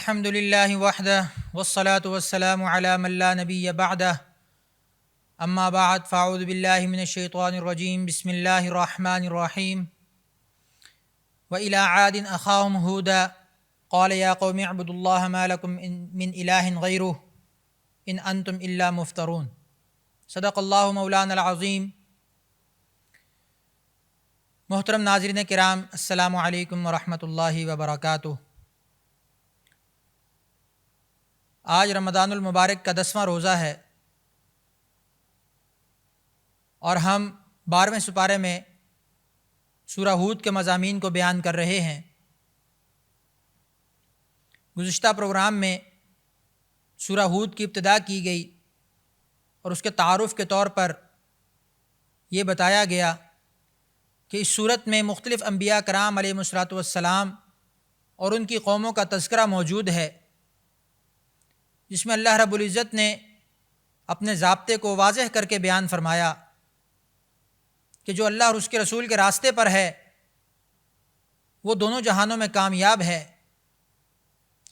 الحمد للہ وحدہ والصلاة والسلام علی من لا نبی بعدہ اما بعد فاعوذ باللہ من الشیطان الرجیم بسم اللہ الرحمن الرحیم وإلی عاد اخاہم ہودا قال یا قوم اعبدوا اللہ ما لکم من الہ غیرہ ان انتم الا مفترون۔ صدق اللہ مولانا العظیم۔ محترم ناظرین کرام، السلام علیکم ورحمۃ اللہ وبرکاتہ۔ آج رمضان المبارک کا 10واں روزہ ہے اور ہم 12ویں سپارے میں سورہ ہود کے مضامین کو بیان کر رہے ہیں۔ گزشتہ پروگرام میں سورہ ہود کی ابتدا کی گئی اور اس کے تعارف کے طور پر یہ بتایا گیا کہ اس صورت میں مختلف انبیاء کرام علیہم السلام اور ان کی قوموں کا تذکرہ موجود ہے، جس میں اللہ رب العزت نے اپنے ضابطے کو واضح کر کے بیان فرمایا کہ جو اللہ اور اس کے رسول کے راستے پر ہے وہ دونوں جہانوں میں کامیاب ہے،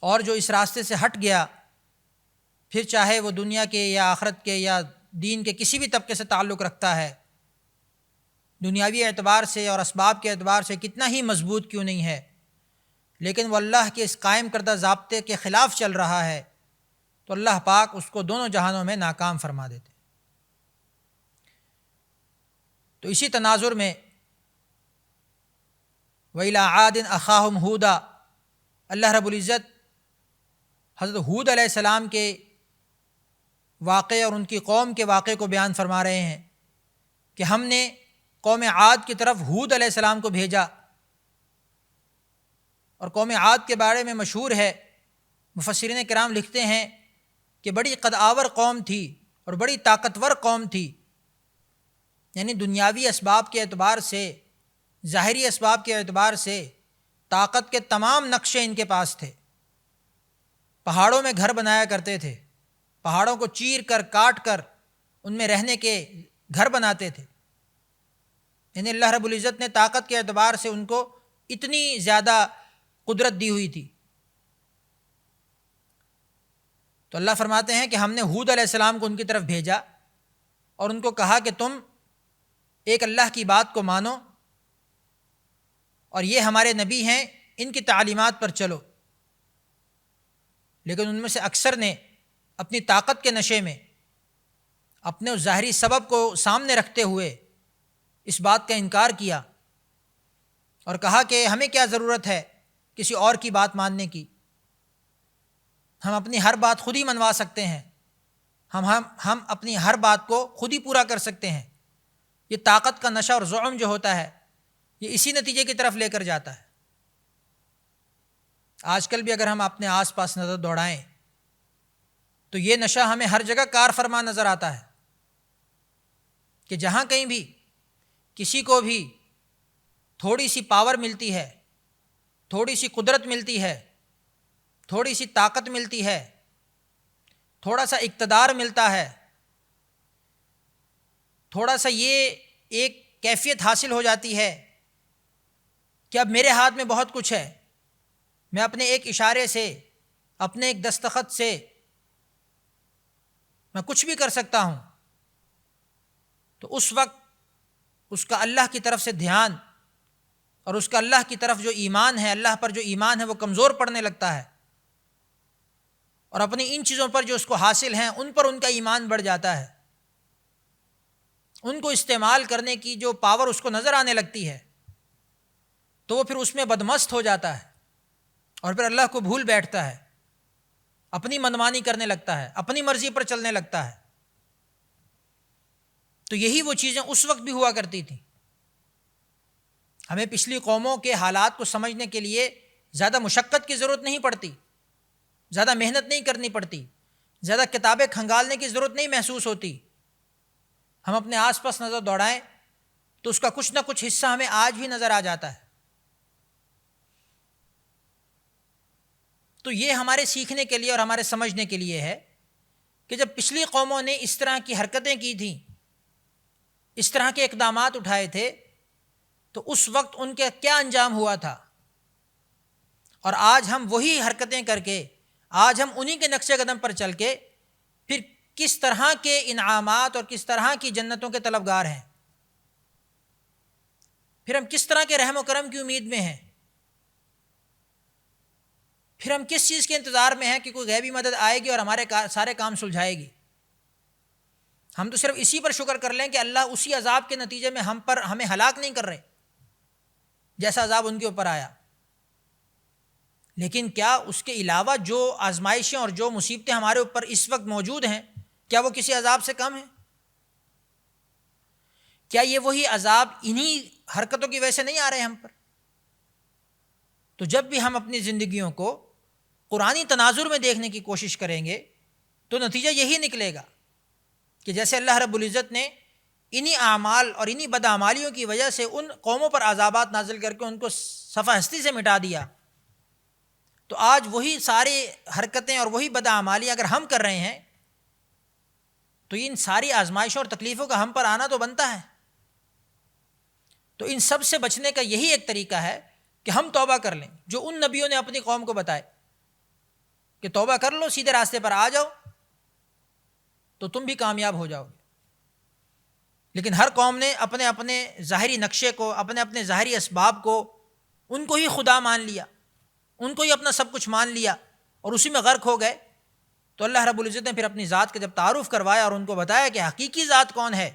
اور جو اس راستے سے ہٹ گیا، پھر چاہے وہ دنیا کے یا آخرت کے یا دین کے کسی بھی طبقے سے تعلق رکھتا ہے، دنیاوی اعتبار سے اور اسباب کے اعتبار سے کتنا ہی مضبوط کیوں نہیں ہے، لیکن وہ اللہ کے اس قائم کردہ ضابطے کے خلاف چل رہا ہے تو اللہ پاک اس کو دونوں جہانوں میں ناکام فرما دیتے۔ تو اسی تناظر میں وَإِلَىٰ عَادٍ أَخَاهُمْ هُودًا، اللہ رب العزت حضرت ہود علیہ السلام کے واقعے اور ان کی قوم کے واقعے کو بیان فرما رہے ہیں کہ ہم نے قوم عاد کی طرف ہود علیہ السلام کو بھیجا، اور قوم عاد کے بارے میں مشہور ہے، مفسرین کرام لکھتے ہیں کہ بڑی قد آور قوم تھی اور بڑی طاقتور قوم تھی، یعنی دنیاوی اسباب کے اعتبار سے، ظاہری اسباب کے اعتبار سے طاقت کے تمام نقشے ان کے پاس تھے۔ پہاڑوں میں گھر بنایا کرتے تھے، پہاڑوں کو چیر کر کاٹ کر ان میں رہنے کے گھر بناتے تھے، یعنی اللہ رب العزت نے طاقت کے اعتبار سے ان کو اتنی زیادہ قدرت دی ہوئی تھی۔ تو اللہ فرماتے ہیں کہ ہم نے ہود علیہ السلام کو ان کی طرف بھیجا اور ان کو کہا کہ تم ایک اللہ کی بات کو مانو اور یہ ہمارے نبی ہیں، ان کی تعلیمات پر چلو۔ لیکن ان میں سے اکثر نے اپنی طاقت کے نشے میں، اپنے اس ظاہری سبب کو سامنے رکھتے ہوئے اس بات کا انکار کیا اور کہا کہ ہمیں کیا ضرورت ہے کسی اور کی بات ماننے کی، ہم اپنی ہر بات خود ہی منوا سکتے ہیں، ہم اپنی ہر بات کو خود ہی پورا کر سکتے ہیں۔ یہ طاقت کا نشہ اور زعم جو ہوتا ہے یہ اسی نتیجے کی طرف لے کر جاتا ہے۔ آج کل بھی اگر ہم اپنے آس پاس نظر دوڑائیں تو یہ نشہ ہمیں ہر جگہ کار فرما نظر آتا ہے کہ جہاں کہیں بھی کسی کو بھی تھوڑی سی پاور ملتی ہے، تھوڑی سی قدرت ملتی ہے، تھوڑی سی طاقت ملتی ہے، تھوڑا سا اقتدار ملتا ہے، تھوڑا سا یہ ایک کیفیت حاصل ہو جاتی ہے کہ اب میرے ہاتھ میں بہت کچھ ہے، میں اپنے ایک اشارے سے، اپنے ایک دستخط سے میں کچھ بھی کر سکتا ہوں، تو اس وقت اس کا اللہ کی طرف سے دھیان اور اس کا اللہ کی طرف جو ایمان ہے، اللہ پر جو ایمان ہے وہ کمزور پڑنے لگتا ہے، اور اپنی ان چیزوں پر جو اس کو حاصل ہیں ان پر ان کا ایمان بڑھ جاتا ہے، ان کو استعمال کرنے کی جو پاور اس کو نظر آنے لگتی ہے تو وہ پھر اس میں بدمست ہو جاتا ہے اور پھر اللہ کو بھول بیٹھتا ہے، اپنی منمانی کرنے لگتا ہے، اپنی مرضی پر چلنے لگتا ہے۔ تو یہی وہ چیزیں اس وقت بھی ہوا کرتی تھیں۔ ہمیں پچھلی قوموں کے حالات کو سمجھنے کے لیے زیادہ مشقت کی ضرورت نہیں پڑتی، زیادہ محنت نہیں کرنی پڑتی، زیادہ کتابیں کھنگالنے کی ضرورت نہیں محسوس ہوتی۔ ہم اپنے آس پاس نظر دوڑائیں تو اس کا کچھ نہ کچھ حصہ ہمیں آج بھی نظر آ جاتا ہے۔ تو یہ ہمارے سیکھنے کے لیے اور ہمارے سمجھنے کے لیے ہے کہ جب پچھلی قوموں نے اس طرح کی حرکتیں کی تھیں، اس طرح کے اقدامات اٹھائے تھے، تو اس وقت ان کا کیا انجام ہوا تھا، اور آج ہم وہی حرکتیں کر کے آج ہم انہی کے نقش قدم پر چل کے پھر کس طرح کے انعامات اور کس طرح کی جنتوں کے طلبگار ہیں، پھر ہم کس طرح کے رحم و کرم کی امید میں ہیں، پھر ہم کس چیز کے انتظار میں ہیں کہ کوئی غیبی مدد آئے گی اور ہمارے سارے کام سلجھائے گی۔ ہم تو صرف اسی پر شکر کر لیں کہ اللہ اسی عذاب کے نتیجے میں ہمیں ہلاک نہیں کر رہے جیسا عذاب ان کے اوپر آیا، لیکن کیا اس کے علاوہ جو آزمائشیں اور جو مصیبتیں ہمارے اوپر اس وقت موجود ہیں، کیا وہ کسی عذاب سے کم ہیں؟ کیا یہ وہی عذاب انہی حرکتوں کی وجہ سے نہیں آ رہے ہم پر؟ تو جب بھی ہم اپنی زندگیوں کو قرآنی تناظر میں دیکھنے کی کوشش کریں گے تو نتیجہ یہی نکلے گا کہ جیسے اللہ رب العزت نے انہی اعمال اور انہی بدعمالیوں کی وجہ سے ان قوموں پر عذابات نازل کر کے ان کو صفحہ ہستی سے مٹا دیا، تو آج وہی ساری حرکتیں اور وہی بدعمالیاں اگر ہم کر رہے ہیں تو ان ساری آزمائشوں اور تکلیفوں کا ہم پر آنا تو بنتا ہے۔ تو ان سب سے بچنے کا یہی ایک طریقہ ہے کہ ہم توبہ کر لیں، جو ان نبیوں نے اپنی قوم کو بتائے کہ توبہ کر لو، سیدھے راستے پر آ جاؤ تو تم بھی کامیاب ہو جاؤ گے۔ لیکن ہر قوم نے اپنے اپنے ظاہری نقشے کو، اپنے اپنے ظاہری اسباب کو، ان کو ہی خدا مان لیا، ان کو ہی اپنا سب کچھ مان لیا اور اسی میں غرق ہو گئے۔ تو اللہ رب العزت نے پھر اپنی ذات کا جب تعارف کروایا اور ان کو بتایا کہ حقیقی ذات کون ہے،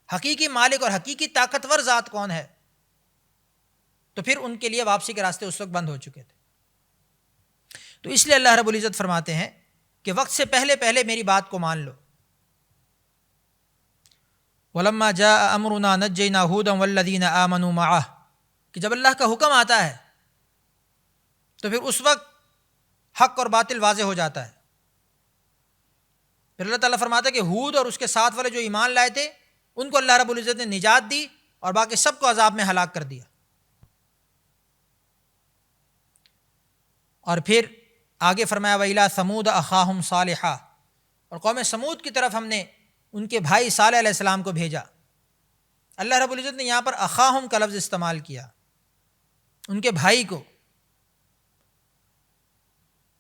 حقیقی مالک اور حقیقی طاقتور ذات کون ہے، تو پھر ان کے لیے واپسی کے راستے اس وقت بند ہو چکے تھے۔ تو اس لیے اللہ رب العزت فرماتے ہیں کہ وقت سے پہلے پہلے میری بات کو مان لو۔ وَلَمَّا جَاءَ أَمْرُنَا نَجَّيْنَا هُودًا وَالَّذِينَ آمَنُوا مَعَهُ، کہ جب اللہ کا حکم آتا ہے تو پھر اس وقت حق اور باطل واضح ہو جاتا ہے۔ پھر اللہ تعالیٰ فرماتا ہے کہ ہود اور اس کے ساتھ والے جو ایمان لائے تھے ان کو اللہ رب العزت نے نجات دی اور باقی سب کو عذاب میں ہلاک کر دیا۔ اور پھر آگے فرمایا وَإِلَىٰ ثَمُودَ أَخَاهُمْ صَالِحًا، اور قوم سمود کی طرف ہم نے ان کے بھائی صالح علیہ السلام کو بھیجا۔ اللہ رب العزت نے یہاں پر اخاہم کا لفظ استعمال کیا، ان کے بھائی کو۔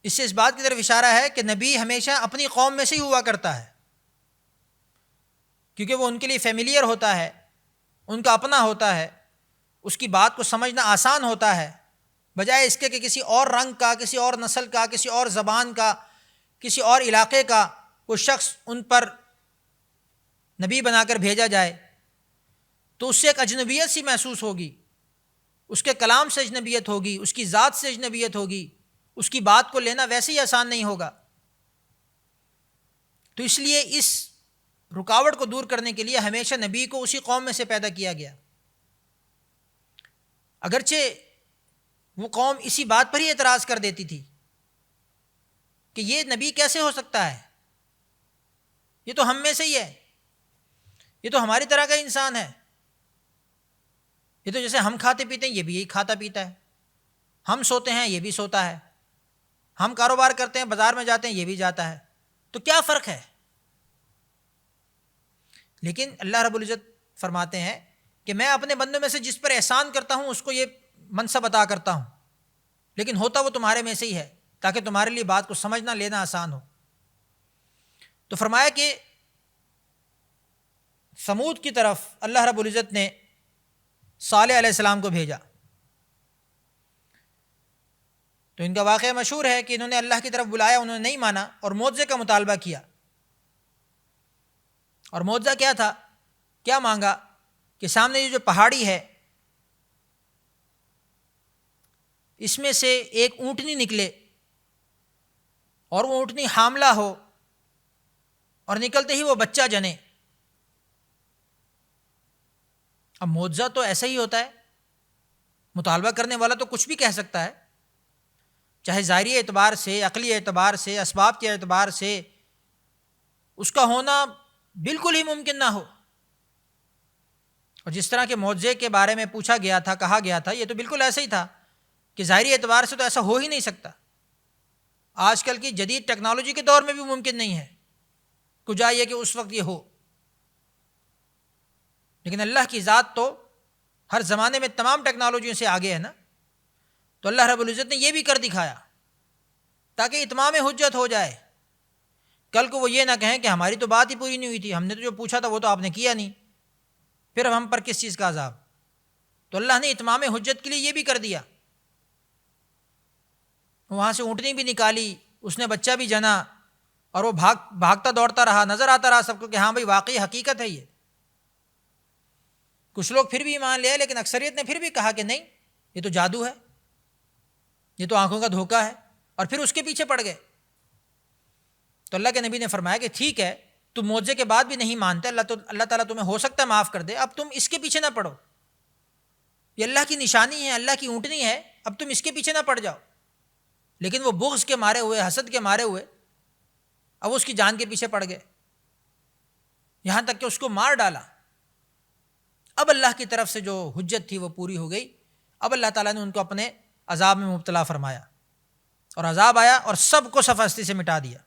اس سے اس بات کی طرف اشارہ ہے کہ نبی ہمیشہ اپنی قوم میں سے ہی ہوا کرتا ہے، کیونکہ وہ ان کے لیے فیملیئر ہوتا ہے، ان کا اپنا ہوتا ہے، اس کی بات کو سمجھنا آسان ہوتا ہے، بجائے اس کے کہ کسی اور رنگ کا، کسی اور نسل کا، کسی اور زبان کا، کسی اور علاقے کا کوئی شخص ان پر نبی بنا کر بھیجا جائے تو اس سے ایک اجنبیت سی محسوس ہوگی، اس کے کلام سے اجنبیت ہوگی، اس کی ذات سے اجنبیت ہوگی، اس کی بات کو لینا ویسے ہی آسان نہیں ہوگا۔ تو اس لیے اس رکاوٹ کو دور کرنے کے لیے ہمیشہ نبی کو اسی قوم میں سے پیدا کیا گیا، اگرچہ وہ قوم اسی بات پر ہی اعتراض کر دیتی تھی کہ یہ نبی کیسے ہو سکتا ہے، یہ تو ہم میں سے ہی ہے، یہ تو ہماری طرح کا انسان ہے، یہ تو جیسے ہم کھاتے پیتے ہیں یہ بھی یہی کھاتا پیتا ہے، ہم سوتے ہیں یہ بھی سوتا ہے، ہم کاروبار کرتے ہیں بازار میں جاتے ہیں یہ بھی جاتا ہے، تو کیا فرق ہے؟ لیکن اللہ رب العزت فرماتے ہیں کہ میں اپنے بندوں میں سے جس پر احسان کرتا ہوں اس کو یہ منصب عطا کرتا ہوں، لیکن ہوتا وہ تمہارے میں سے ہی ہے تاکہ تمہارے لیے بات کو سمجھنا لینا آسان ہو۔ تو فرمایا کہ سمود کی طرف اللہ رب العزت نے صالح علیہ السلام کو بھیجا۔ تو ان کا واقعہ مشہور ہے کہ انہوں نے اللہ کی طرف بلایا، انہوں نے نہیں مانا اور معجزے کا مطالبہ کیا۔ اور معجزہ کیا تھا؟ کیا مانگا کہ سامنے یہ جو پہاڑی ہے اس میں سے ایک اونٹنی نکلے اور وہ اونٹنی حاملہ ہو اور نکلتے ہی وہ بچہ جنے۔ اب معجزہ تو ایسا ہی ہوتا ہے، مطالبہ کرنے والا تو کچھ بھی کہہ سکتا ہے، چاہے ظاہری اعتبار سے، عقلی اعتبار سے، اسباب کے اعتبار سے اس کا ہونا بالکل ہی ممکن نہ ہو۔ اور جس طرح کے معجزے کے بارے میں پوچھا گیا تھا، کہا گیا تھا، یہ تو بالکل ایسا ہی تھا کہ ظاہری اعتبار سے تو ایسا ہو ہی نہیں سکتا، آج کل کی جدید ٹیکنالوجی کے دور میں بھی ممکن نہیں ہے، کجا یہ کہ اس وقت یہ ہو۔ لیکن اللہ کی ذات تو ہر زمانے میں تمام ٹیکنالوجیوں سے آگے ہے نا، تو اللہ رب العزت نے یہ بھی کر دکھایا۔ تاکہ اتمام حجت ہو جائے. کل کو وہ یہ نہ کہیں کہ ہماری تو بات ہی پوری نہیں ہوئی تھی، ہم نے تو جو پوچھا تھا وہ تو آپ نے کیا نہیں، پھر اب ہم پر کس چیز کا عذاب. تو اللہ نے اتمام حجت کے لیے یہ بھی کر دیا. وہاں سے اونٹنی بھی نکالی، اس نے بچہ بھی جنا، اور وہ بھاگتا دوڑتا رہا، نظر آتا رہا سب کو کہ ہاں بھائی واقعی حقیقت ہے یہ. کچھ لوگ پھر بھی ایمان لے آئے، لیکن اکثریت نے پھر بھی کہا کہ نہیں، یہ تو جادو ہے، یہ تو آنکھوں کا دھوکہ ہے، اور پھر اس کے پیچھے پڑ گئے. تو اللہ کے نبی نے فرمایا کہ ٹھیک ہے، تم معجزے کے بعد بھی نہیں مانتے، اللہ تعالیٰ تمہیں ہو سکتا ہے معاف کر دے، اب تم اس کے پیچھے نہ پڑو، یہ اللہ کی نشانی ہے، اللہ کی اونٹنی ہے، اب تم اس کے پیچھے نہ پڑ جاؤ. لیکن وہ بغض کے مارے ہوئے، حسد کے مارے ہوئے اب اس کی جان کے پیچھے پڑ گئے، یہاں تک کہ اس کو مار ڈالا. اب اللہ کی طرف سے جو حجت تھی وہ پوری ہو گئی. اب اللہ تعالیٰ نے ان کو اپنے عذاب میں مبتلا فرمایا، اور عذاب آیا اور سب کو صف ہستی سے مٹا دیا.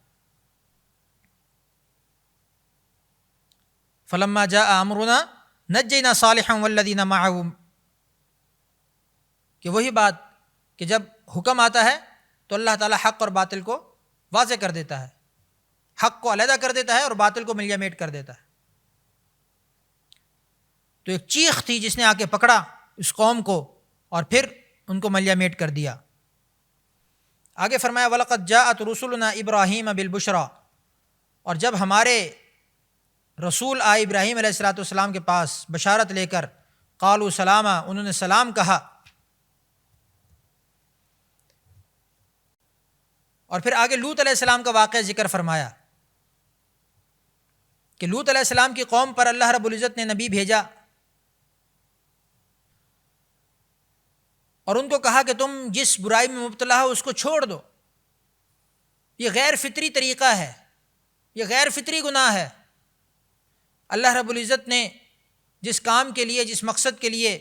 فلما جاء امرنا نجینا صالحا والذین معه، کہ وہی بات کہ جب حکم آتا ہے تو اللہ تعالیٰ حق اور باطل کو واضح کر دیتا ہے، حق کو علیحدہ کر دیتا ہے اور باطل کو ملیا میٹ کر دیتا ہے. تو ایک چیخ تھی جس نے آ کے پکڑا اس قوم کو اور پھر ان کو ملیا میٹ کر دیا. آگے فرمایا وَلَقَدْ جَاءَتْ رُسُلُنَا إِبْرَاهِيمَ بِالْبُشْرَى، اور جب ہمارے رسول آئے ابراہیم علیہ السلام کے پاس بشارت لے کر، قالوا سلاما، انہوں نے سلام کہا. اور پھر آگے لوط علیہ السلام کا واقعہ ذکر فرمایا کہ لوط علیہ السلام کی قوم پر اللہ رب العزت نے نبی بھیجا اور ان کو کہا کہ تم جس برائی میں مبتلا ہو اس کو چھوڑ دو، یہ غیر فطری طریقہ ہے، یہ غیر فطری گناہ ہے. اللہ رب العزت نے جس کام کے لیے، جس مقصد کے لیے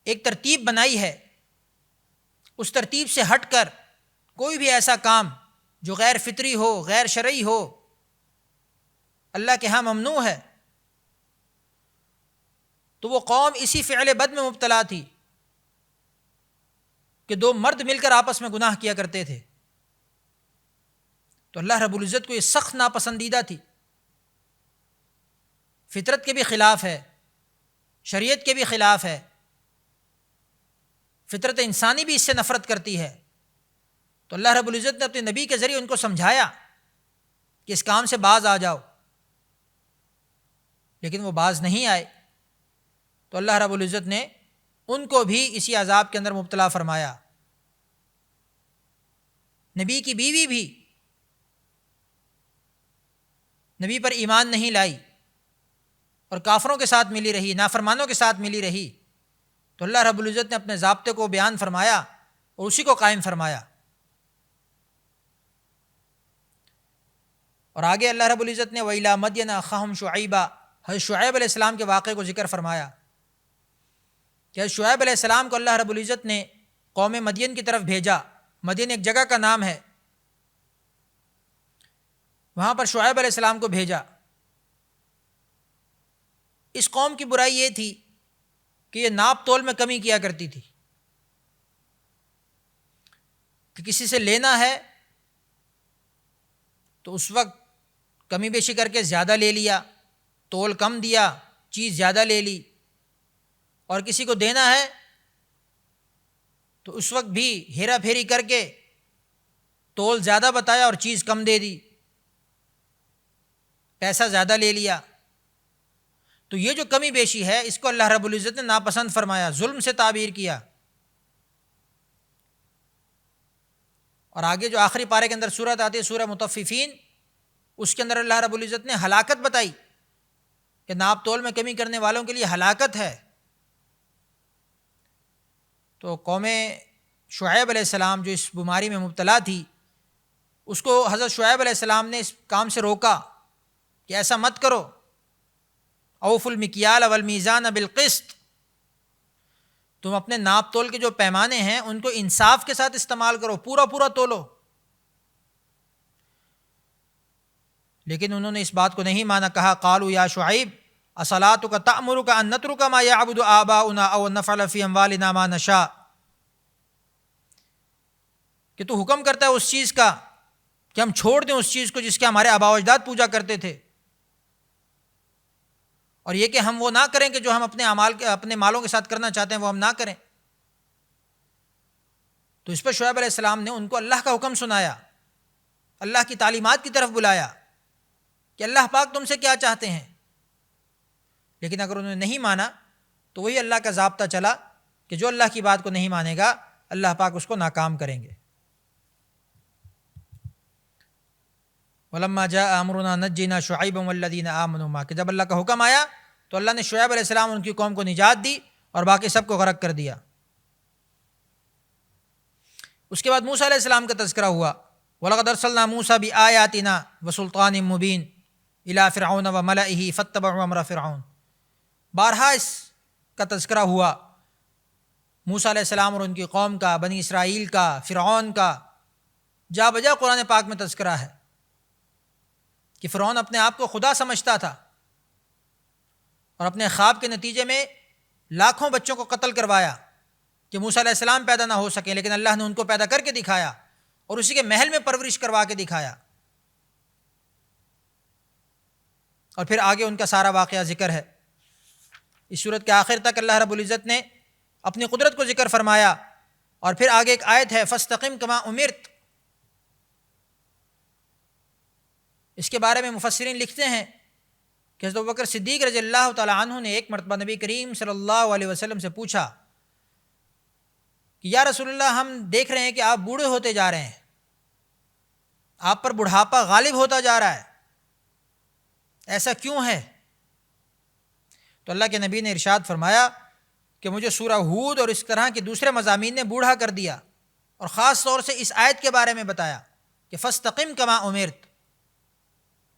ایک ترتیب بنائی ہے، اس ترتیب سے ہٹ کر کوئی بھی ایسا کام جو غیر فطری ہو، غیر شرعی ہو، اللہ کے ہاں ممنوع ہے. تو وہ قوم اسی فعل بد میں مبتلا تھی کہ دو مرد مل کر آپس میں گناہ کیا کرتے تھے. تو اللہ رب العزت کو یہ سخت ناپسندیدہ تھی، فطرت کے بھی خلاف ہے، شریعت کے بھی خلاف ہے، فطرت انسانی بھی اس سے نفرت کرتی ہے. تو اللہ رب العزت نے اپنے نبی کے ذریعے ان کو سمجھایا کہ اس کام سے باز آ جاؤ، لیکن وہ باز نہیں آئے. تو اللہ رب العزت نے ان کو بھی اسی عذاب کے اندر مبتلا فرمایا. نبی کی بیوی بھی نبی پر ایمان نہیں لائی اور کافروں کے ساتھ ملی رہی، نافرمانوں کے ساتھ ملی رہی. تو اللہ رب العزت نے اپنے ضابطے کو بیان فرمایا اور اسی کو قائم فرمایا. اور آگے اللہ رب العزت نے وَإِلَىٰ مَدْيَنَ أَخَاهُمْ شُعَيْبًا، حضرت شعیب علیہ السلام کے واقعے کو ذکر فرمایا کہ حضرت شعیب علیہ السلام کو اللہ رب العزت نے قوم مدین کی طرف بھیجا. مدین ایک جگہ کا نام ہے، وہاں پر شعیب علیہ السلام کو بھیجا. اس قوم کی برائی یہ تھی کہ یہ ناپ تول میں کمی کیا کرتی تھی، کہ کسی سے لینا ہے تو اس وقت کمی بیشی کر کے زیادہ لے لیا، تول کم دیا، چیز زیادہ لے لی. اور کسی کو دینا ہے تو اس وقت بھی ہیرا پھیری کر کے تول زیادہ بتایا اور چیز کم دے دی، پیسہ زیادہ لے لیا. تو یہ جو کمی بیشی ہے اس کو اللہ رب العزت نے ناپسند فرمایا، ظلم سے تعبیر کیا. اور آگے جو آخری پارے کے اندر سورت آتی ہے سورہ مطففین، اس کے اندر اللہ رب العزت نے ہلاکت بتائی کہ ناپ تول میں کمی کرنے والوں کے لیے ہلاکت ہے. تو قوم شعیب علیہ السلام جو اس بیماری میں مبتلا تھی، اس کو حضرت شعیب علیہ السلام نے اس کام سے روکا کہ ایسا مت کرو. اوفوا المکیال والمیزان بالقسط، تم اپنے ناپ تول کے جو پیمانے ہیں ان کو انصاف کے ساتھ استعمال کرو، پورا پورا تولو. لیکن انہوں نے اس بات کو نہیں مانا. کہا قالوا یا شعیب اصلاتک تأمرک ان نترک ما یعبد آباؤنا او نفعل فی اموالنا ما نشاء، کہ تو حکم کرتا ہے اس چیز کا کہ ہم چھوڑ دیں اس چیز کو جس کے ہمارے آباء و اجداد پوجا کرتے تھے، اور یہ کہ ہم وہ نہ کریں کہ جو ہم اپنے مالوں کے ساتھ کرنا چاہتے ہیں وہ ہم نہ کریں۔ تو اس پر شعیب علیہ السلام نے ان کو اللہ کا حکم سنایا، اللہ کی تعلیمات کی طرف بلایا کہ اللہ پاک تم سے کیا چاہتے ہیں، لیکن اگر انہوں نے نہیں مانا تو وہی اللہ کا ضابطہ چلا کہ جو اللہ کی بات کو نہیں مانے گا اللہ پاک اس کو ناکام کریں گے۔ وَلَمَّا جَاءَ أَمْرُنَا نَجَّيْنَا شُعَيْبًا وَالَّذِينَ آمَنُوا مَعَهُ، کہ جب اللہ کا حکم آیا تو اللہ نے شعیب علیہ السلام ان کی قوم کو نجات دی اور باقی سب کو غرق کر دیا۔ اس کے بعد موسیٰ علیہ السلام کا تذکرہ ہوا، وَلَقَدْ أَرْسَلْنَا مُوسَىٰ بِآيَاتِنَا وَسُلْطَانٍ مُّبِينٍ إِلَىٰ فِرْعَوْنَ وَمَلَئِهِ فَاتَّبَعُوا أَمْرَ فِرْعَوْنَ۔ بارہا اس کا تذکرہ ہوا، موسیٰ علیہ السلام اور ان کی قوم کا، بنی اسرائیل کا، فرعون کا، جا بجا قرآن پاک میں تذکرہ ہے کہ فرعون اپنے آپ کو خدا سمجھتا تھا اور اپنے خواب کے نتیجے میں لاکھوں بچوں کو قتل کروایا کہ موسیٰ علیہ السلام پیدا نہ ہو سکیں، لیکن اللہ نے ان کو پیدا کر کے دکھایا اور اسی کے محل میں پرورش کروا کے دکھایا۔ اور پھر آگے ان کا سارا واقعہ ذکر ہے۔ اس سورت کے آخر تک اللہ رب العزت نے اپنی قدرت کو ذکر فرمایا، اور پھر آگے ایک آیت ہے فَاسْتَقِمْ كَمَا أُمِرْتَ۔ اس کے بارے میں مفسرین لکھتے ہیں کہ حضرت ابوبکر صدیق رضی اللہ تعالی عنہ نے ایک مرتبہ نبی کریم صلی اللہ علیہ وسلم سے پوچھا کہ یا رسول اللہ، ہم دیکھ رہے ہیں کہ آپ بوڑھے ہوتے جا رہے ہیں، آپ پر بڑھاپا غالب ہوتا جا رہا ہے، ایسا کیوں ہے؟ تو اللہ کے نبی نے ارشاد فرمایا کہ مجھے سورہ ہود اور اس طرح کے دوسرے مضامین نے بوڑھا کر دیا، اور خاص طور سے اس آیت کے بارے میں بتایا کہ فَاسْتَقِمْ كَمَا أُمِرْتَ،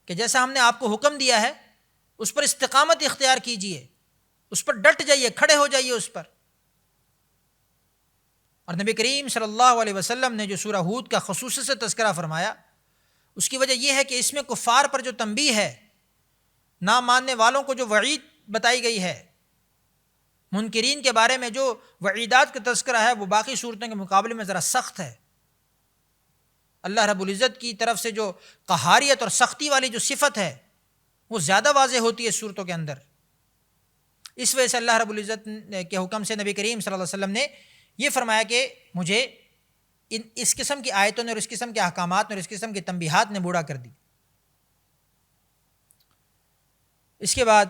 کہ جیسا ہم نے آپ کو حکم دیا ہے اس پر استقامت اختیار کیجئے، اس پر ڈٹ جائیے، کھڑے ہو جائیے اس پر۔ اور نبی کریم صلی اللہ علیہ وسلم نے جو سورہ ہود کا خصوصی سے تذکرہ فرمایا، اس کی وجہ یہ ہے کہ اس میں کفار پر جو تنبیہ ہے، نہ ماننے والوں کو جو وعید بتائی گئی ہے، منکرین کے بارے میں جو وعیدات کا تذکرہ ہے، وہ باقی صورتوں کے مقابلے میں ذرا سخت ہے۔ اللہ رب العزت کی طرف سے جو قہاریت اور سختی والی جو صفت ہے وہ زیادہ واضح ہوتی ہے اس صورتوں کے اندر۔ اس وجہ سے اللہ رب العزت کے حکم سے نبی کریم صلی اللہ علیہ وسلم نے یہ فرمایا کہ مجھے اس قسم کی آیتوں نے اور اس قسم کے احکامات نے اور اس قسم کی تنبیہات نے بوڑھا کر دی۔ اس کے بعد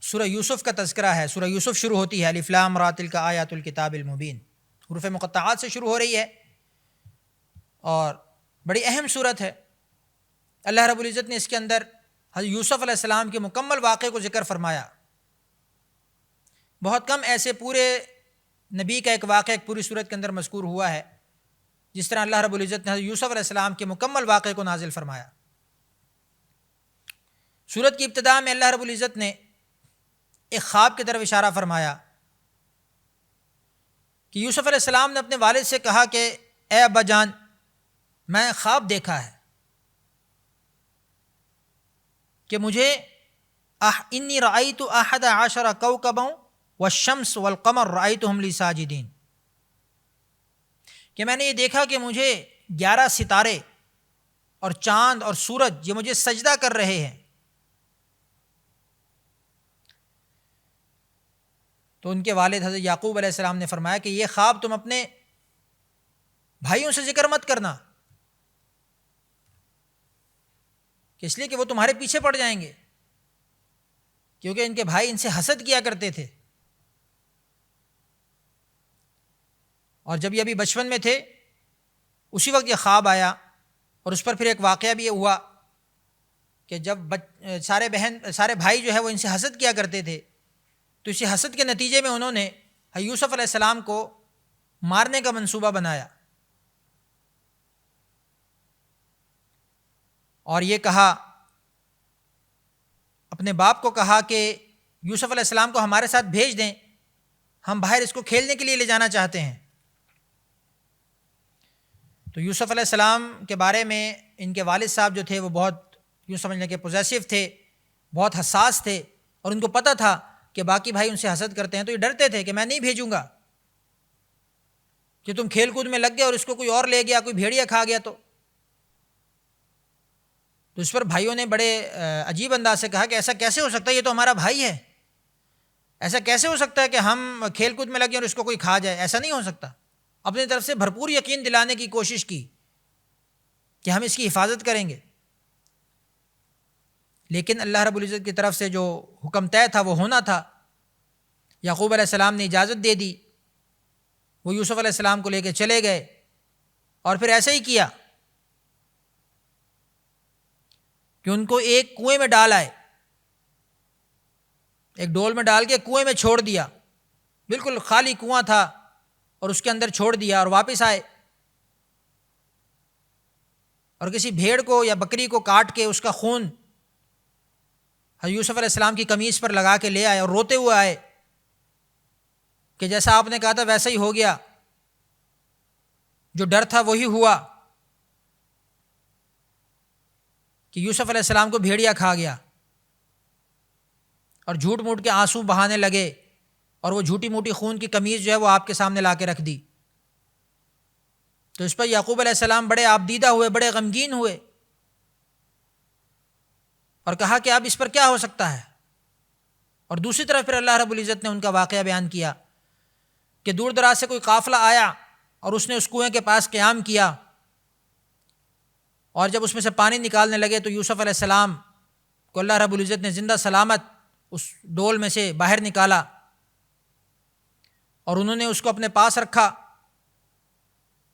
سورہ یوسف کا تذکرہ ہے۔ سورہ یوسف شروع ہوتی ہے الف لام را تلک آیات الکتاب المبین، حروف مقطعات سے شروع ہو رہی ہے اور بڑی اہم صورت ہے۔ اللہ رب العزت نے اس کے اندر حضرت یوسف علیہ السلام کے مکمل واقعے کو ذکر فرمایا۔ بہت کم ایسے پورے نبی کا ایک واقعہ ایک پوری صورت کے اندر مذکور ہوا ہے جس طرح اللہ رب العزت نے حضرت یوسف علیہ السلام کے مکمل واقعے کو نازل فرمایا۔ سورت کی ابتدا میں اللہ رب العزت نے ایک خواب کی طرف اشارہ فرمایا کہ یوسف علیہ السلام نے اپنے والد سے کہا کہ اے ابا جان، میں خواب دیکھا ہے کہ مجھے انی رأیت احد عشر کوکبا والشمس والقمر رأیتهم لی ساجدین، کہ میں نے یہ دیکھا کہ مجھے 11 ستارے اور چاند اور سورج یہ مجھے سجدہ کر رہے ہیں۔ تو ان کے والد حضرت یعقوب علیہ السلام نے فرمایا کہ یہ خواب تم اپنے بھائیوں سے ذکر مت کرنا، کہ اس لیے کہ وہ تمہارے پیچھے پڑ جائیں گے، کیونکہ ان کے بھائی ان سے حسد کیا کرتے تھے، اور جب یہ ابھی بچپن میں تھے اسی وقت یہ خواب آیا۔ اور اس پر پھر ایک واقعہ بھی یہ ہوا کہ جب سارے بھائی جو ہے وہ ان سے حسد کیا کرتے تھے، تو اسی حسد کے نتیجے میں انہوں نے یوسف علیہ السلام کو مارنے کا منصوبہ بنایا اور یہ کہا، اپنے باپ کو کہا کہ یوسف علیہ السلام کو ہمارے ساتھ بھیج دیں، ہم باہر اس کو کھیلنے کے لیے لے جانا چاہتے ہیں۔ تو یوسف علیہ السلام کے بارے میں ان کے والد صاحب جو تھے وہ بہت یوں سمجھ لیں کہ پوزیسو تھے، بہت حساس تھے، اور ان کو پتہ تھا کہ باقی بھائی ان سے حسد کرتے ہیں، تو یہ ڈرتے تھے کہ میں نہیں بھیجوں گا کہ تم کھیل کود میں لگ گئے اور اس کو کوئی اور لے گیا، کوئی بھیڑیا کھا گیا تو تو اس پر بھائیوں نے بڑے عجیب انداز سے کہا کہ ایسا کیسے ہو سکتا ہے، یہ تو ہمارا بھائی ہے، ایسا کیسے ہو سکتا ہے کہ ہم کھیل کود میں لگے اور اس کو کوئی کھا جائے، ایسا نہیں ہو سکتا۔ اپنی طرف سے بھرپور یقین دلانے کی کوشش کی کہ ہم اس کی حفاظت کریں گے، لیکن اللہ رب العزت کی طرف سے جو حکم طے تھا وہ ہونا تھا۔ یعقوب علیہ السلام نے اجازت دے دی، وہ یوسف علیہ السلام کو لے کے چلے گئے، اور پھر ایسا ہی کیا کہ ان کو ایک کنویں میں ڈال آئے، ایک ڈول میں ڈال کے کنویں میں چھوڑ دیا، بالکل خالی کنواں تھا اور اس کے اندر چھوڑ دیا، اور واپس آئے اور کسی بھیڑ کو یا بکری کو کاٹ کے اس کا خون حضرت یوسف علیہ السلام کی قمیص پر لگا کے لے آئے، اور روتے ہوئے آئے کہ جیسا آپ نے کہا تھا ویسا ہی ہو گیا، جو ڈر تھا وہی ہوا کہ یوسف علیہ السلام کو بھیڑیا کھا گیا، اور جھوٹ موٹ کے آنسو بہانے لگے، اور وہ جھوٹی موٹی خون کی قمیض جو ہے وہ آپ کے سامنے لا کے رکھ دی۔ تو اس پر یعقوب علیہ السلام بڑے آبدیدہ ہوئے، بڑے غمگین ہوئے، اور کہا کہ اب اس پر کیا ہو سکتا ہے۔ اور دوسری طرف پھر اللہ رب العزت نے ان کا واقعہ بیان کیا کہ دور دراز سے کوئی قافلہ آیا اور اس نے اس کنویں کے پاس قیام کیا، اور جب اس میں سے پانی نکالنے لگے تو یوسف علیہ السلام کو اللہ رب العزت نے زندہ سلامت اس ڈول میں سے باہر نکالا، اور انہوں نے اس کو اپنے پاس رکھا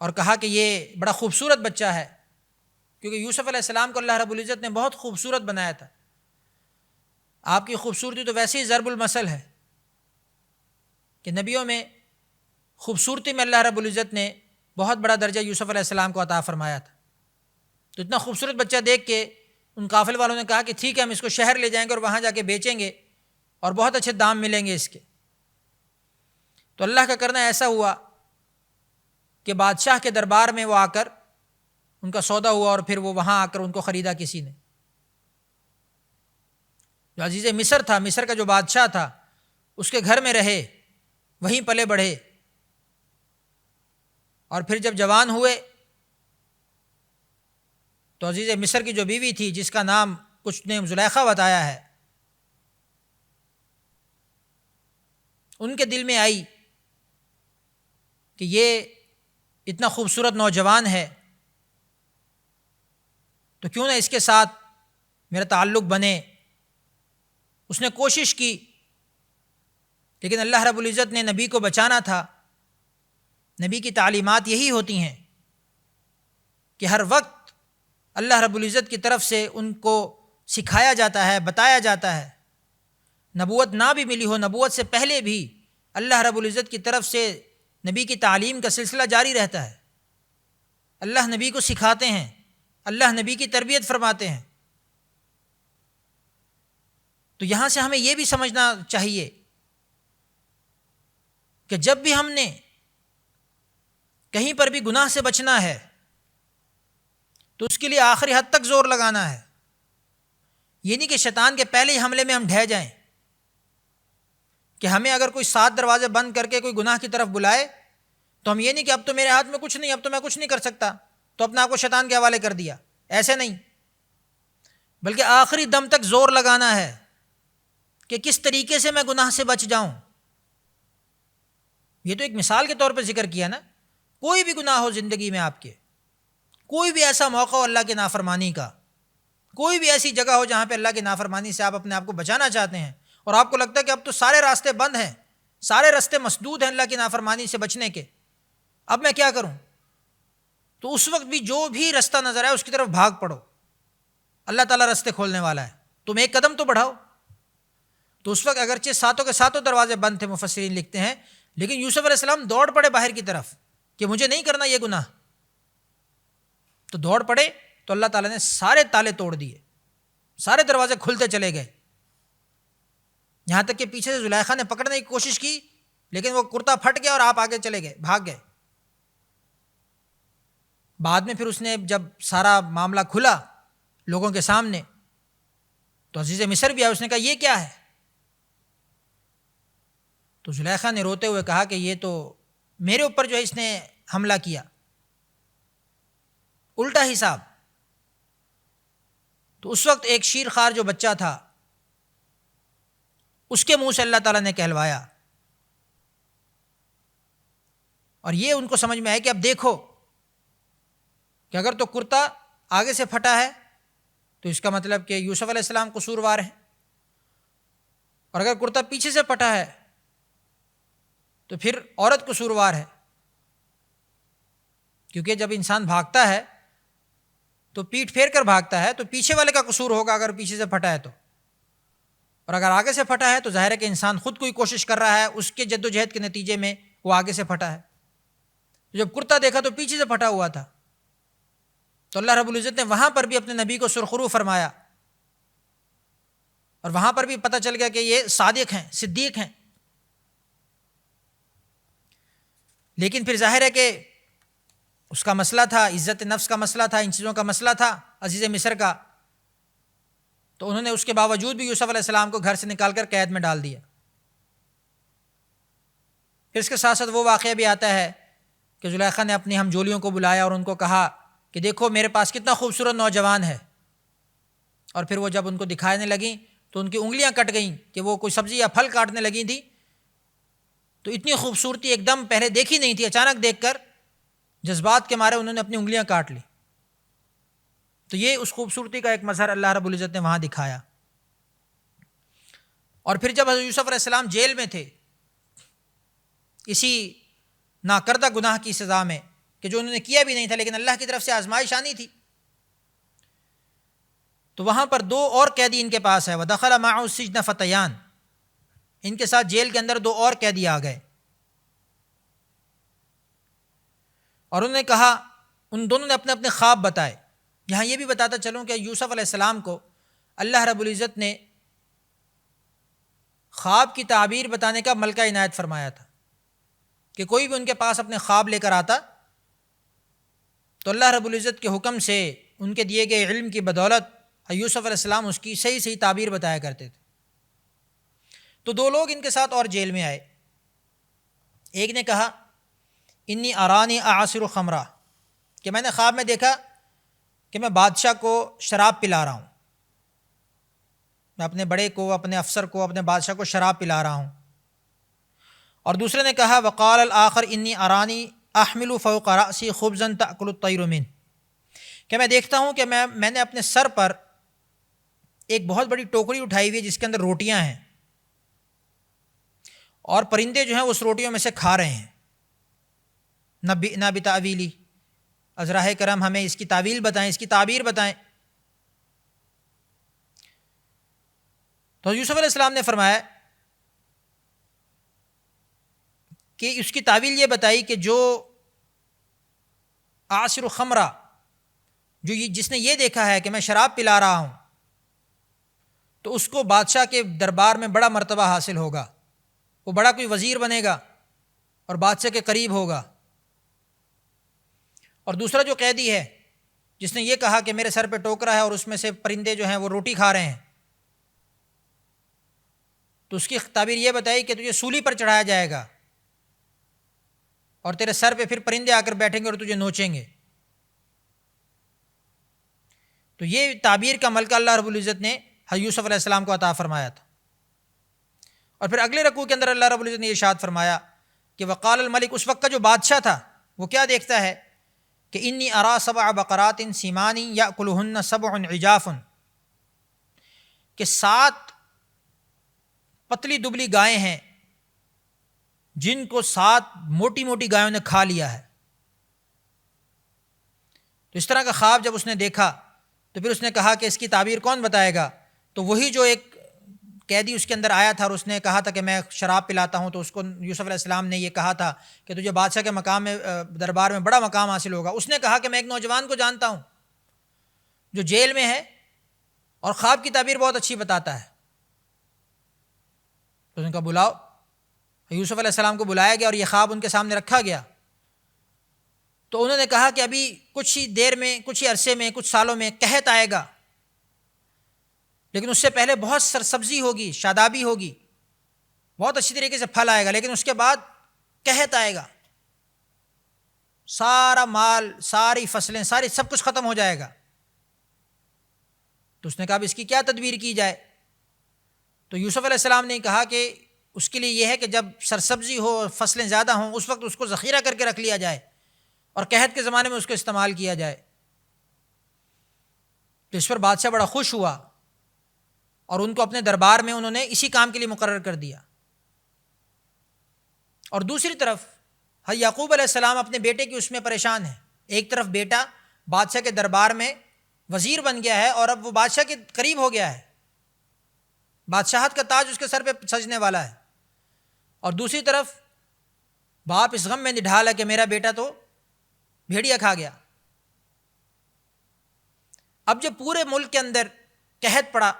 اور کہا کہ یہ بڑا خوبصورت بچہ ہے، کیونکہ یوسف علیہ السلام کو اللہ رب العزت نے بہت خوبصورت بنایا تھا۔ آپ کی خوبصورتی تو ویسے ہی ضرب المثل ہے کہ نبیوں میں خوبصورتی میں اللہ رب العزت نے بہت بڑا درجہ یوسف علیہ السلام کو عطا فرمایا تھا۔ تو اتنا خوبصورت بچہ دیکھ کے ان قافل والوں نے کہا کہ ٹھیک ہے، ہم اس کو شہر لے جائیں گے اور وہاں جا کے بیچیں گے اور بہت اچھے دام ملیں گے اس کے۔ تو اللہ کا کرنا ایسا ہوا کہ بادشاہ کے دربار میں وہ آ کر ان کا سودا ہوا، اور پھر وہ وہاں آ کر ان کو خریدا کسی نے۔ جو عزیز مصر تھا، مصر کا جو بادشاہ تھا، اس کے گھر میں رہے، وہیں پلے بڑھے، اور پھر جب جوان ہوئے تو عزیز مصر کی جو بیوی تھی، جس کا نام کچھ نے زلیخا بتایا ہے، ان کے دل میں آئی کہ یہ اتنا خوبصورت نوجوان ہے تو کیوں نہ اس کے ساتھ میرا تعلق بنے۔ اس نے کوشش کی، لیکن اللہ رب العزت نے نبی کو بچانا تھا۔ نبی کی تعلیمات یہی ہوتی ہیں کہ ہر وقت اللہ رب العزت کی طرف سے ان کو سکھایا جاتا ہے، بتایا جاتا ہے۔ نبوت نہ بھی ملی ہو، نبوت سے پہلے بھی اللہ رب العزت کی طرف سے نبی کی تعلیم کا سلسلہ جاری رہتا ہے۔ اللہ نبی کو سکھاتے ہیں، اللہ نبی کی تربیت فرماتے ہیں۔ تو یہاں سے ہمیں یہ بھی سمجھنا چاہیے کہ جب بھی ہم نے کہیں پر بھی گناہ سے بچنا ہے تو اس کے لیے آخری حد تک زور لگانا ہے۔ یہ نہیں کہ شیطان کے پہلے ہی حملے میں ہم ڈھہ جائیں، کہ ہمیں اگر کوئی 7 دروازے بند کر کے کوئی گناہ کی طرف بلائے تو ہم یہ نہیں کہ اب تو میرے ہاتھ میں کچھ نہیں، اب تو میں کچھ نہیں کر سکتا، تو اپنے آپ کو شیطان کے حوالے کر دیا۔ ایسے نہیں، بلکہ آخری دم تک زور لگانا ہے کہ کس طریقے سے میں گناہ سے بچ جاؤں۔ یہ تو ایک مثال کے طور پہ ذکر کیا نا۔ کوئی بھی گناہ ہو زندگی میں آپ کے، کوئی بھی ایسا موقع ہو اللہ کی نافرمانی کا، کوئی بھی ایسی جگہ ہو جہاں پہ اللہ کی نافرمانی سے آپ اپنے آپ کو بچانا چاہتے ہیں، اور آپ کو لگتا ہے کہ اب تو سارے راستے بند ہیں، سارے راستے مسدود ہیں اللہ کی نافرمانی سے بچنے کے، اب میں کیا کروں؟ تو اس وقت بھی جو بھی راستہ نظر آئے اس کی طرف بھاگ پڑو۔ اللہ تعالیٰ راستے کھولنے والا ہے، تم ایک قدم تو بڑھاؤ۔ تو اس وقت اگرچہ 7 کے 7 دروازے بند تھے، مفسرین لکھتے ہیں، لیکن یوسف علیہ السلام دوڑ پڑے باہر کی طرف کہ مجھے نہیں کرنا یہ گناہ۔ تو دوڑ پڑے تو اللہ تعالیٰ نے سارے تالے توڑ دیے، سارے دروازے کھلتے چلے گئے، یہاں تک کہ پیچھے سے زلیخا نے پکڑنے کی کوشش کی، لیکن وہ کرتا پھٹ گیا اور آپ آگے چلے گئے، بھاگ گئے۔ بعد میں پھر اس نے جب سارا معاملہ کھلا لوگوں کے سامنے تو عزیز مصر بھی آیا، اس نے کہا یہ کیا ہے؟ تو زلیخا نے روتے ہوئے کہا کہ یہ تو میرے اوپر جو ہے اس نے حملہ کیا، الٹا حساب۔ تو اس وقت ایک شیر خوار جو بچہ تھا اس کے منہ سے اللہ تعالیٰ نے کہلوایا، اور یہ ان کو سمجھ میں آئے کہ اب دیکھو کہ اگر تو کرتا آگے سے پھٹا ہے تو اس کا مطلب کہ یوسف علیہ السلام قصوروار ہیں، اور اگر کرتا پیچھے سے پھٹا ہے تو پھر عورت قصوروار ہے، کیونکہ جب انسان بھاگتا ہے تو پیٹھ پھیر کر بھاگتا ہے تو پیچھے والے کا قصور ہوگا اگر پیچھے سے پھٹا ہے تو، اور اگر آگے سے پھٹا ہے تو ظاہر ہے کہ انسان خود کوئی کوشش کر رہا ہے، اس کے جد و جہد کے نتیجے میں وہ آگے سے پھٹا ہے۔ جب کرتا دیکھا تو پیچھے سے پھٹا ہوا تھا، تو اللہ رب العزت نے وہاں پر بھی اپنے نبی کو سرخرو فرمایا، اور وہاں پر بھی پتہ چل گیا کہ یہ صادق ہیں، صدیق ہیں۔ لیکن پھر ظاہر ہے کہ اس کا مسئلہ تھا، عزت نفس کا مسئلہ تھا، ان چیزوں کا مسئلہ تھا عزیز مصر کا، تو انہوں نے اس کے باوجود بھی یوسف علیہ السلام کو گھر سے نکال کر قید میں ڈال دیا۔ پھر اس کے ساتھ ساتھ وہ واقعہ بھی آتا ہے کہ زلیخا نے اپنی ہم جولیوں کو بلایا اور ان کو کہا کہ دیکھو میرے پاس کتنا خوبصورت نوجوان ہے، اور پھر وہ جب ان کو دکھانے لگیں تو ان کی انگلیاں کٹ گئیں کہ وہ کوئی سبزی یا پھل کاٹنے لگی تھی، تو اتنی خوبصورتی ایک دم پہلے دیکھی نہیں تھی، اچانک دیکھ کر جذبات کے مارے انہوں نے اپنی انگلیاں کاٹ لی۔ تو یہ اس خوبصورتی کا ایک مظہر اللہ رب العزت نے وہاں دکھایا۔ اور پھر جب حضرت یوسف علیہ السلام جیل میں تھے اسی ناکردہ گناہ کی سزا میں کہ جو انہوں نے کیا بھی نہیں تھا لیکن اللہ کی طرف سے آزمائش آنی تھی، تو وہاں پر دو اور قیدی ان کے پاس ہے، وَدَخَلَ مَعَهُ السِّجْنَ فَتَيَانِ، ان کے ساتھ جیل کے اندر دو اور قیدی آ گئے، اور انہوں نے کہا، ان دونوں نے اپنے اپنے خواب بتائے۔ یہاں یہ بھی بتاتا چلوں کہ یوسف علیہ السلام کو اللہ رب العزت نے خواب کی تعبیر بتانے کا ملکہ عنایت فرمایا تھا کہ کوئی بھی ان کے پاس اپنے خواب لے کر آتا تو اللہ رب العزت کے حکم سے ان کے دیے گئے علم کی بدولت یوسف علیہ السلام اس کی صحیح صحیح تعبیر بتایا کرتے تھے۔ تو دو لوگ ان کے ساتھ اور جیل میں آئے، ایک نے کہا انی ارانی اعصر خمرہ، کہ میں نے خواب میں دیکھا کہ میں بادشاہ کو شراب پلا رہا ہوں، میں اپنے بڑے کو، اپنے افسر کو، اپنے بادشاہ کو شراب پلا رہا ہوں۔ اور دوسرے نے کہا وقال الآخر انی ارانی احمل فوق رأسی خبزا تأکل الطیر منہ، کہ میں دیکھتا ہوں کہ میں نے اپنے سر پر ایک بہت بڑی ٹوکری اٹھائی ہوئی ہے جس کے اندر روٹیاں ہیں، اور پرندے جو ہیں اس روٹیوں میں سے کھا رہے ہیں۔ نبئنا بتأویلہ، از راہ کرم ہمیں اس کی تعویل بتائیں، اس کی تعبیر بتائیں۔ تو یوسف علیہ السلام نے فرمایا کہ اس کی تعویل یہ بتائی کہ جو عاصر خمرہ، جس نے یہ دیکھا ہے کہ میں شراب پلا رہا ہوں، تو اس کو بادشاہ کے دربار میں بڑا مرتبہ حاصل ہوگا، وہ بڑا کوئی وزیر بنے گا اور بادشاہ کے قریب ہوگا۔ اور دوسرا جو قیدی ہے جس نے یہ کہا کہ میرے سر پہ ٹوکرا ہے اور اس میں سے پرندے جو ہیں وہ روٹی کھا رہے ہیں، تو اس کی تعبیر یہ بتائی کہ تجھے سولی پر چڑھایا جائے گا اور تیرے سر پہ پھر پرندے آ کر بیٹھیں گے اور تجھے نوچیں گے۔ تو یہ تعبیر کا ملکہ اللہ رب العزت نے یوسف علیہ السلام کو عطا فرمایا تھا۔ اور پھر اگلے رکوع کے اندر اللہ رب العزت نے ارشاد فرمایا کہ وقال الملک، اس وقت کا جو بادشاہ تھا وہ کیا دیکھتا ہے کہ انی ارا سبع بقرات سمان یاکلہن سبع عجاف، کہ 7 پتلی دبلی گائیں ہیں جن کو 7 موٹی موٹی گایوں نے کھا لیا ہے۔ تو اس طرح کا خواب جب اس نے دیکھا تو پھر اس نے کہا کہ اس کی تعبیر کون بتائے گا؟ تو وہی جو ایک قیدی اس کے اندر آیا تھا اور اس نے کہا تھا کہ میں شراب پلاتا ہوں، تو اس کو یوسف علیہ السلام نے یہ کہا تھا کہ تجھے بادشاہ کے مقام میں، دربار میں بڑا مقام حاصل ہوگا۔ اس نے کہا کہ میں ایک نوجوان کو جانتا ہوں جو جیل میں ہے اور خواب کی تعبیر بہت اچھی بتاتا ہے۔ تو ان کا بلاؤ، یوسف علیہ السلام کو بلایا گیا اور یہ خواب ان کے سامنے رکھا گیا۔ تو انہوں نے کہا کہ ابھی کچھ ہی دیر میں، کچھ ہی عرصے میں، کچھ سالوں میں قحط آئے گا، لیکن اس سے پہلے بہت سرسبزی ہوگی، شادابی ہوگی، بہت اچھی طریقے سے پھل آئے گا، لیکن اس کے بعد قحط آئے گا، سارا مال، ساری فصلیں، سب کچھ ختم ہو جائے گا۔ تو اس نے کہا اب اس کی کیا تدبیر کی جائے؟ تو یوسف علیہ السلام نے کہا کہ اس کے لیے یہ ہے کہ جب سرسبزی ہو، فصلیں زیادہ ہوں، اس وقت اس کو ذخیرہ کر کے رکھ لیا جائے اور قحط کے زمانے میں اس کو استعمال کیا جائے۔ تو اس پر بادشاہ بڑا خوش ہوا اور ان کو اپنے دربار میں انہوں نے اسی کام کے لیے مقرر کر دیا۔ اور دوسری طرف یعقوب علیہ السلام اپنے بیٹے کی اس میں پریشان ہیں۔ ایک طرف بیٹا بادشاہ کے دربار میں وزیر بن گیا ہے اور اب وہ بادشاہ کے قریب ہو گیا ہے، بادشاہت کا تاج اس کے سر پہ سجنے والا ہے، اور دوسری طرف باپ اس غم میں نڈھال ہے کہ میرا بیٹا تو بھیڑیا کھا گیا۔ اب جب پورے ملک کے اندر قحط پڑا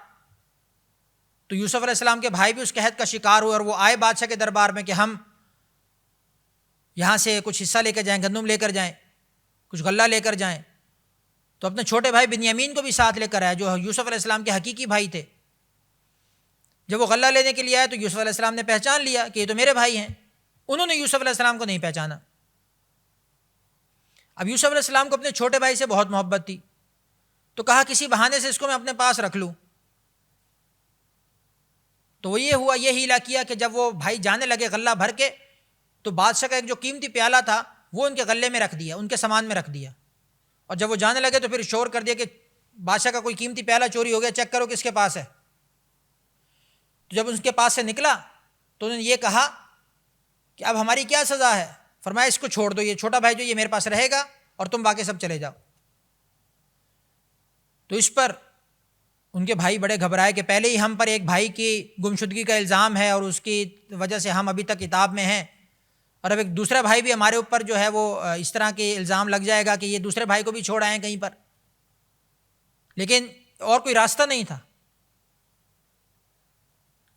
تو یوسف علیہ السلام کے بھائی بھی اس قحط کا شکار ہوئے اور وہ آئے بادشاہ کے دربار میں کہ ہم یہاں سے کچھ حصہ لے کر جائیں، گندم لے کر جائیں، کچھ غلہ لے کر جائیں۔ تو اپنے چھوٹے بھائی بنیامین کو بھی ساتھ لے کر آئے جو یوسف علیہ السلام کے حقیقی بھائی تھے۔ جب وہ غلہ لینے کے لیے آئے تو یوسف علیہ السلام نے پہچان لیا کہ یہ تو میرے بھائی ہیں، انہوں نے یوسف علیہ السلام کو نہیں پہچانا۔ اب یوسف علیہ السلام کو اپنے چھوٹے بھائی سے بہت محبت تھی، تو کہا کسی بہانے سے اس کو میں اپنے پاس رکھ لوں۔ تو وہ یہ ہوا، یہ ہیلا کیا کہ جب وہ بھائی جانے لگے غلہ بھر کے تو بادشاہ کا ایک جو قیمتی پیالہ تھا وہ ان کے غلے میں رکھ دیا، ان کے سامان میں رکھ دیا، اور جب وہ جانے لگے تو پھر شور کر دیا کہ بادشاہ کا کوئی قیمتی پیالہ چوری ہو گیا، چیک کرو کس کے پاس ہے۔ تو جب ان کے پاس سے نکلا تو انہوں نے یہ کہا کہ اب ہماری کیا سزا ہے؟ فرمایا اس کو چھوڑ دو، یہ چھوٹا بھائی جو یہ میرے پاس رہے گا اور تم باقی سب چلے جاؤ۔ تو اس پر ان کے بھائی بڑے گھبرائے کہ پہلے ہی ہم پر ایک بھائی کی گمشدگی کا الزام ہے اور اس کی وجہ سے ہم ابھی تک کتاب میں ہیں، اور اب ایک دوسرا بھائی بھی ہمارے اوپر جو ہے وہ اس طرح کے الزام لگ جائے گا کہ یہ دوسرے بھائی کو بھی چھوڑ آئیں کہیں پر۔ لیکن اور کوئی راستہ نہیں تھا۔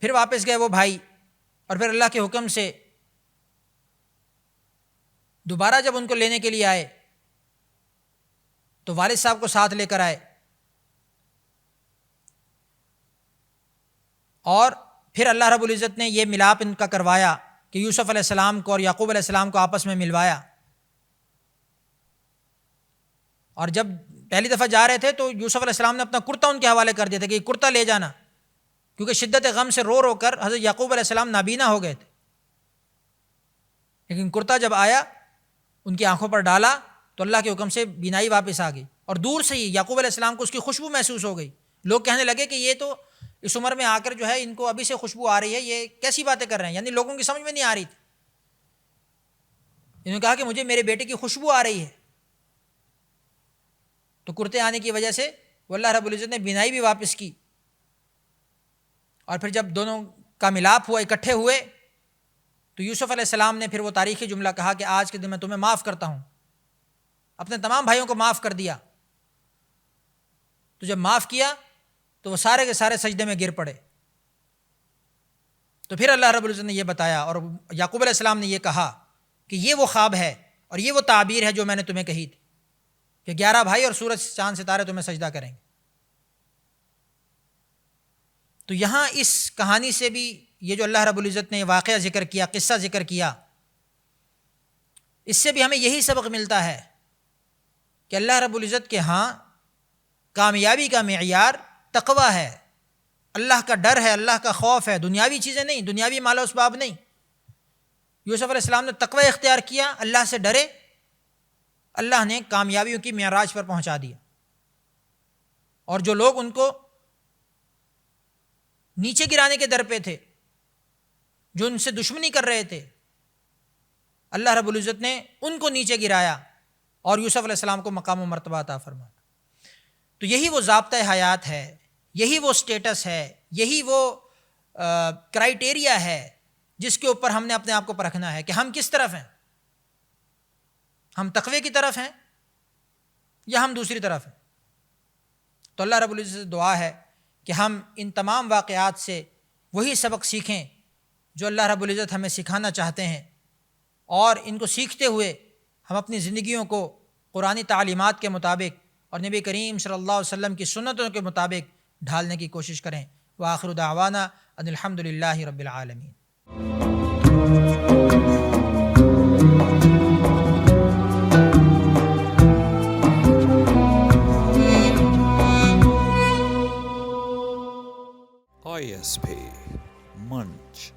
پھر واپس گئے وہ بھائی، اور پھر اللہ کے حکم سے دوبارہ جب ان کو لینے کے لیے آئے تو والد صاحب کو ساتھ لے کر آئے، اور پھر اللہ رب العزت نے یہ ملاپ ان کا کروایا کہ یوسف علیہ السلام کو اور یعقوب علیہ السلام کو آپس میں ملوایا۔ اور جب پہلی دفعہ جا رہے تھے تو یوسف علیہ السلام نے اپنا کرتا ان کے حوالے کر دیا تھا کہ یہ کرتا لے جانا، کیونکہ شدت غم سے رو رو کر حضرت یعقوب علیہ السلام نابینا ہو گئے تھے۔ لیکن کرتا جب آیا ان کی آنکھوں پر ڈالا تو اللہ کے حکم سے بینائی واپس آ گئی، اور دور سے ہی یعقوب علیہ السلام کو اس کی خوشبو محسوس ہو گئی۔ لوگ کہنے لگے کہ یہ تو اس عمر میں آ کر جو ہے ان کو ابھی سے خوشبو آ رہی ہے، یہ کیسی باتیں کر رہے ہیں، یعنی لوگوں کی سمجھ میں نہیں آ رہی تھی۔ انہوں نے کہا کہ مجھے میرے بیٹے کی خوشبو آ رہی ہے۔ تو کرتے آنے کی وجہ سے وہ اللہ رب العزت نے بینائی بھی واپس کی، اور پھر جب دونوں کا ملاپ ہوا، اکٹھے ہوئے، تو یوسف علیہ السلام نے پھر وہ تاریخی جملہ کہا کہ آج کے دن میں تمہیں معاف کرتا ہوں، اپنے تمام بھائیوں کو معاف کر دیا۔ تو جب معاف کیا تو وہ سارے کے سارے سجدے میں گر پڑے۔ تو پھر اللہ رب العزت نے یہ بتایا، اور یعقوب علیہ السلام نے یہ کہا کہ یہ وہ خواب ہے اور یہ وہ تعبیر ہے جو میں نے تمہیں کہی تھی کہ 11 بھائی اور سورج چاند ستارے تمہیں سجدہ کریں گے۔ تو یہاں اس کہانی سے بھی یہ جو اللہ رب العزت نے واقعہ ذکر کیا، قصہ ذکر کیا، اس سے بھی ہمیں یہی سبق ملتا ہے کہ اللہ رب العزت کے ہاں کامیابی کا معیار تقویٰ ہے، اللہ کا ڈر ہے، اللہ کا خوف ہے، دنیاوی چیزیں نہیں، دنیاوی مال و اسباب نہیں۔ یوسف علیہ السلام نے تقوی اختیار کیا، اللہ سے ڈرے، اللہ نے کامیابیوں کی معراج پر پہنچا دیا۔ اور جو لوگ ان کو نیچے گرانے کے در پہ تھے، جو ان سے دشمنی کر رہے تھے، اللہ رب العزت نے ان کو نیچے گرایا اور یوسف علیہ السلام کو مقام و مرتبہ عطا فرمایا۔ تو یہی وہ ضابطۂ حیات ہے، یہی وہ سٹیٹس ہے، یہی وہ کرائیٹیریا ہے جس کے اوپر ہم نے اپنے آپ کو پرکھنا ہے کہ ہم کس طرف ہیں، ہم تقوی کی طرف ہیں یا ہم دوسری طرف ہیں۔ تو اللہ رب العزت سے دعا ہے کہ ہم ان تمام واقعات سے وہی سبق سیکھیں جو اللہ رب العزت ہمیں سکھانا چاہتے ہیں، اور ان کو سیکھتے ہوئے ہم اپنی زندگیوں کو قرآنی تعلیمات کے مطابق اور نبی کریم صلی اللہ علیہ وسلم کی سنتوں کے مطابق ڈھالنے کی کوشش کریں۔ وآخر دعوانا ان الحمد للہ رب العالمین۔ DSP Munch.